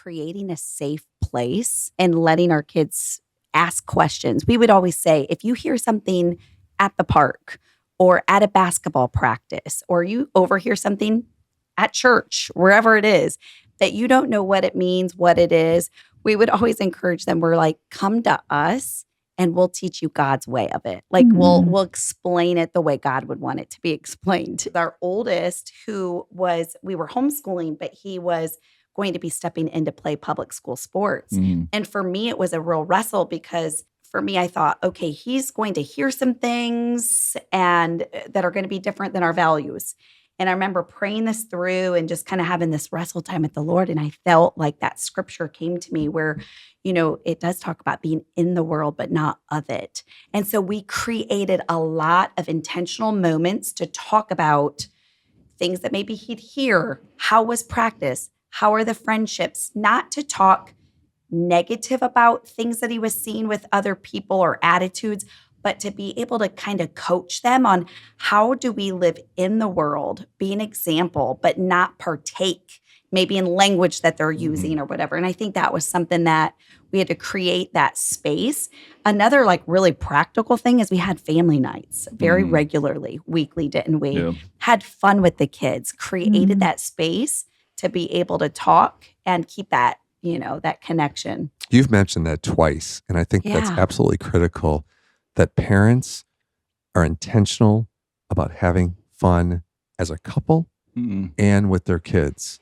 creating a safe place and letting our kids ask questions. We would always say, if you hear something at the park or at a basketball practice, or you overhear something at church, wherever it is, that you don't know what it means, what it is, we would always encourage them. We're like, come to us and we'll teach you God's way of it. Like we'll explain it the way God would want it to be explained. Our oldest, we were homeschooling, but he was going to be stepping in to play public school sports. And for me, it was a real wrestle because for me, I thought, okay, he's going to hear some things and that are going to be different than our values. And I remember praying this through and just kind of having this wrestle time with the Lord. And I felt like that scripture came to me where, it does talk about being in the world, but not of it. And so we created a lot of intentional moments to talk about things that maybe he'd hear. How was practice? How are the friendships? Not to talk negative about things that he was seeing with other people or attitudes, but to be able to kind of coach them on how do we live in the world, be an example, but not partake maybe in language that they're using or whatever. And I think that was something that we had to create that space. Another like really practical thing is we had family nights very regularly, weekly, didn't we? Yeah. Had fun with the kids, created that space to be able to talk and keep that, that connection. You've mentioned that twice, and I think that's absolutely critical, that parents are intentional about having fun as a couple and with their kids.